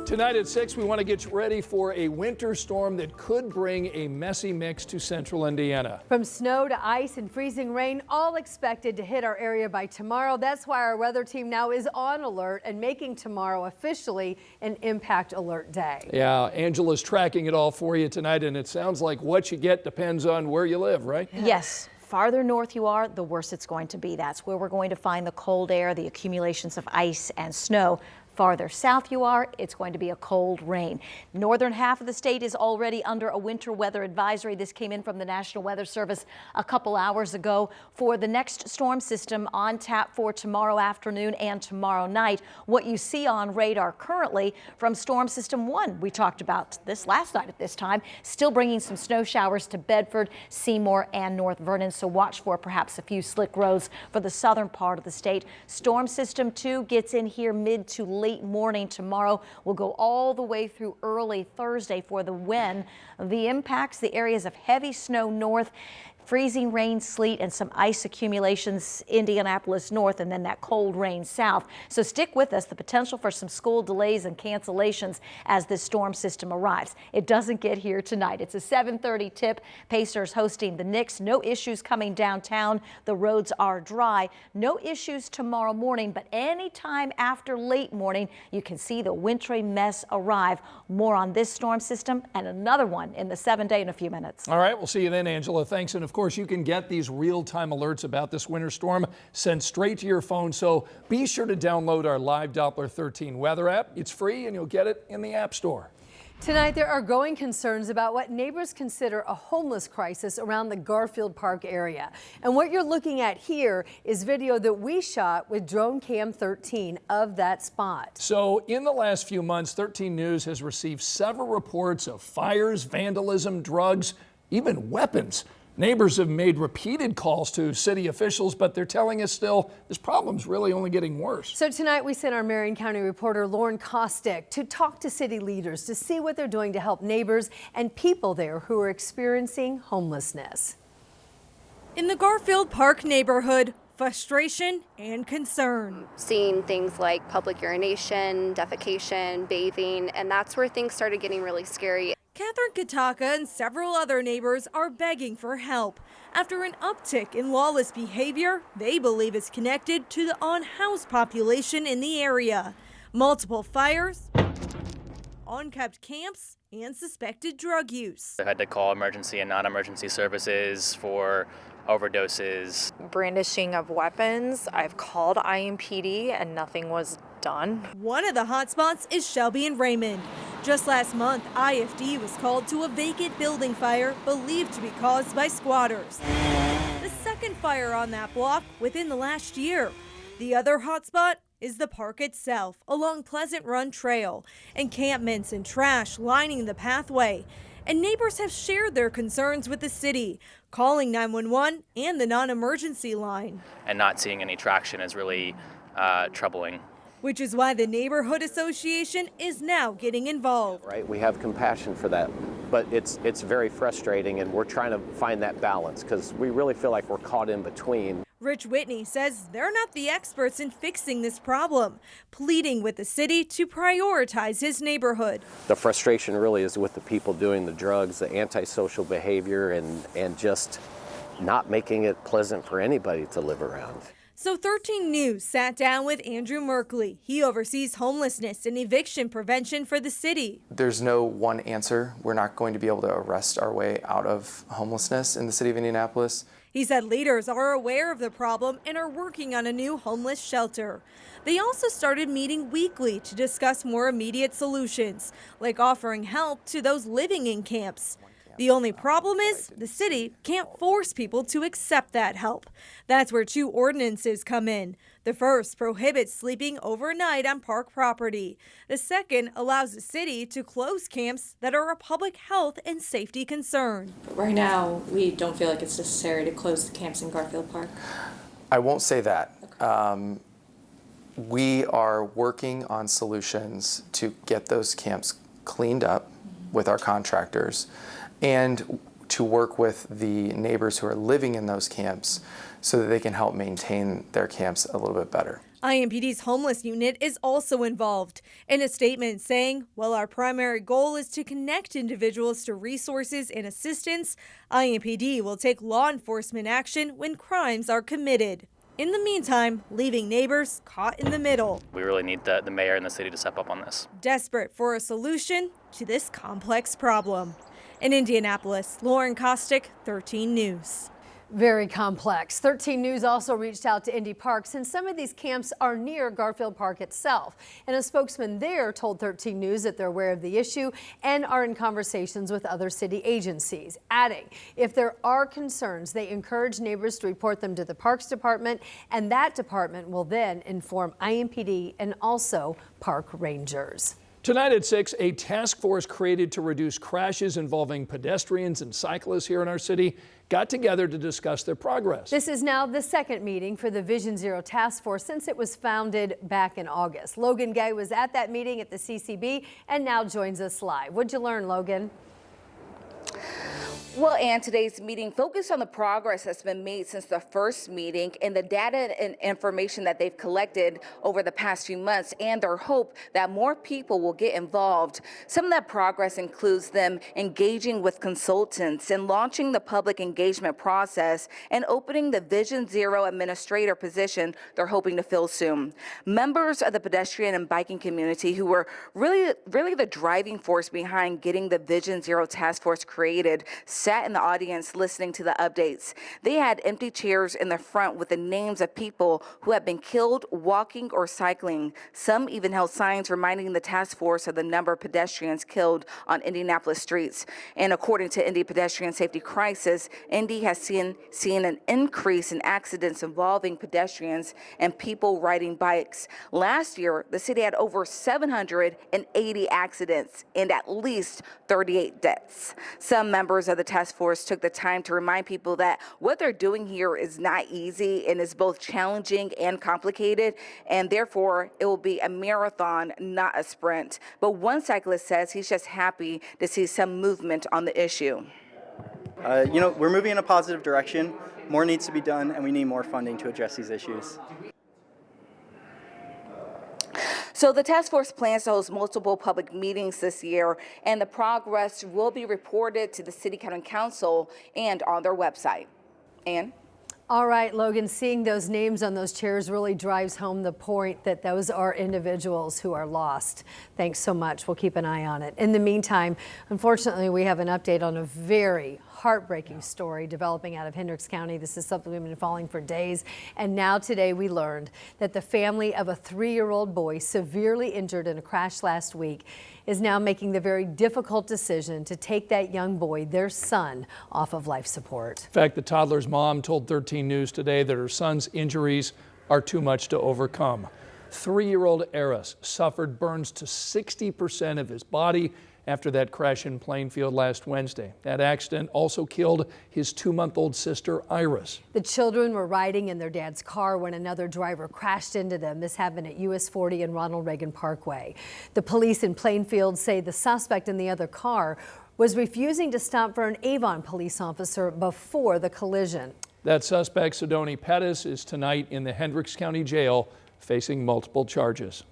Tonight at 6, we want to get you ready for a winter storm that could bring a messy mix to central Indiana. From snow to ice and freezing rain, all expected to hit our area by tomorrow. That's why our weather team now is on alert and making tomorrow officially an impact alert day. Yeah, Angela's tracking it all for you tonight, and it sounds like what you get depends on where you live, right? Yes. Farther north you are, the worse it's going to be. That's where we're going to find the cold air, the accumulations of ice and snow. Farther south you are, it's going to be a cold rain. Northern half of the state is already under a winter weather advisory. This came in from the National Weather Service a couple hours ago for the next storm system on tap for tomorrow afternoon and tomorrow night. What you see on radar currently from Storm System 1, we talked about this last night at this time, still bringing some snow showers to Bedford, Seymour, and North Vernon. So watch for perhaps a few slick roads for the southern part of the state. Storm System 2 gets in here mid to late morning tomorrow. Will go all the way through early Thursday for the when. The impacts, the areas of heavy snow north, freezing rain, sleet, and some ice accumulations Indianapolis north, and then that cold rain south. So stick with us. The potential for some school delays and cancellations as this storm system arrives. It doesn't get here tonight. It's a 7:30 tip. Pacers hosting the Knicks. No issues coming downtown. The roads are dry. No issues tomorrow morning, but anytime after late morning, you can see the wintry mess arrive. More on this storm system and another one in the 7-day in a few minutes. All right, we'll see you then, Angela. Thanks. And of course, you can get these real-time alerts about this winter storm sent straight to your phone. So be sure to download our Live Doppler 13 weather app. It's free and you'll get it in the App Store. Tonight, there are growing concerns about what neighbors consider a homeless crisis around the Garfield Park area. And what you're looking at here is video that we shot with Drone Cam 13 of that spot. So in the last few months, 13 News has received several reports of fires, vandalism, drugs, even weapons. Neighbors have made repeated calls to city officials, but they're telling us still this problem's really only getting worse. So tonight we sent our Marion County reporter Lauren Kostick to talk to city leaders to see what they're doing to help neighbors and people there who are experiencing homelessness. In the Garfield Park neighborhood, frustration and concern. Seeing things like public urination, defecation, bathing, and that's where things started getting really scary. Catherine Kataka and several other neighbors are begging for help after an uptick in lawless behavior they believe is connected to the unhoused population in the area. Multiple fires, unkept camps, and suspected drug use. I had to call emergency and non-emergency services for overdoses. Brandishing of weapons. I've called IMPD and nothing was done. One of the hotspots is Shelby and Raymond. Just last month, IFD was called to a vacant building fire believed to be caused by squatters. The second fire on that block within the last year. The other hotspot is the park itself along Pleasant Run Trail. Encampments and trash lining the pathway. And neighbors have shared their concerns with the city, calling 911 and the non-emergency line. And not seeing any traction is really troubling. Which is why the Neighborhood Association is now getting involved. Right, we have compassion for that, but it's very frustrating, and we're trying to find that balance because we really feel like we're caught in between. Rich Whitney says they're not the experts in fixing this problem, pleading with the city to prioritize his neighborhood. The frustration really is with the people doing the drugs, the antisocial behavior, and just not making it pleasant for anybody to live around. So 13 News sat down with Andrew Merkley. He oversees homelessness and eviction prevention for the city. There's no one answer. We're not going to be able to arrest our way out of homelessness in the city of Indianapolis. He said leaders are aware of the problem and are working on a new homeless shelter. They also started meeting weekly to discuss more immediate solutions, like offering help to those living in camps. The only problem is the city can't force people to accept that help. That's where two ordinances come in. The first prohibits sleeping overnight on park property. The second allows the city to close camps that are a public health and safety concern. Right now, we don't feel like it's necessary to close the camps in Garfield Park. I won't say that. Okay. We are working on solutions to get those camps cleaned up with our contractors, and to work with the neighbors who are living in those camps so that they can help maintain their camps a little bit better. IMPD's homeless unit is also involved in a statement saying, while our primary goal is to connect individuals to resources and assistance, IMPD will take law enforcement action when crimes are committed. In the meantime, leaving neighbors caught in the middle. We really need the mayor and the city to step up on this. Desperate for a solution to this complex problem. In Indianapolis, Lauren Kostick, 13 News. Very complex. 13 News also reached out to Indy Park since some of these camps are near Garfield Park itself. And a spokesman there told 13 News that they're aware of the issue and are in conversations with other city agencies, adding if there are concerns, they encourage neighbors to report them to the Parks Department, and that department will then inform IMPD and also park rangers. Tonight at 6, a task force created to reduce crashes involving pedestrians and cyclists here in our city got together to discuss their progress. This is now the second meeting for the Vision Zero Task Force since it was founded back in August. Logan Gay was at that meeting at the CCB and now joins us live. What'd you learn, Logan? Well, and today's meeting focused on the progress that's been made since the first meeting and the data and information that they've collected over the past few months and their hope that more people will get involved. Some of that progress includes them engaging with consultants and launching the public engagement process and opening the Vision Zero administrator position they're hoping to fill soon. Members of the pedestrian and biking community who were really the driving force behind getting the Vision Zero Task Force created sat in the audience listening to the updates. They had empty chairs in the front with the names of people who have been killed walking or cycling. Some even held signs reminding the task force of the number of pedestrians killed on Indianapolis streets. And according to Indy Pedestrian Safety Crisis, Indy has seen an increase in accidents involving pedestrians and people riding bikes. Last year, the city had over 780 accidents and at least 38 deaths. Some members of the task force took the time to remind people that what they're doing here is not easy and is both challenging and complicated, and therefore it will be a marathon, not a sprint. But one cyclist says he's just happy to see some movement on the issue. We're moving in a positive direction. More needs to be done, and we need more funding to address these issues. So the task force plans to host multiple public meetings this year, and the progress will be reported to the City County Council and on their website. Ann? All right, Logan, seeing those names on those chairs really drives home the point that those are individuals who are lost. Thanks so much. We'll keep an eye on it. In the meantime, unfortunately, we have an update on a very heartbreaking story developing out of Hendricks County. This is something we've been following for days. And now today we learned that the family of a 3-year-old boy severely injured in a crash last week is now making the very difficult decision to take that young boy, their son, off of life support. In fact, the toddler's mom told 13 News today that her son's injuries are too much to overcome. 3-year-old Eris suffered burns to 60% of his body after that crash in Plainfield last Wednesday. That accident also killed his 2-month-old sister, Iris. The children were riding in their dad's car when another driver crashed into them. This happened at US 40 and Ronald Reagan Parkway. The police in Plainfield say the suspect in the other car was refusing to stop for an Avon police officer before the collision. That suspect, Sidoni Pettis, is tonight in the Hendricks County Jail facing multiple charges.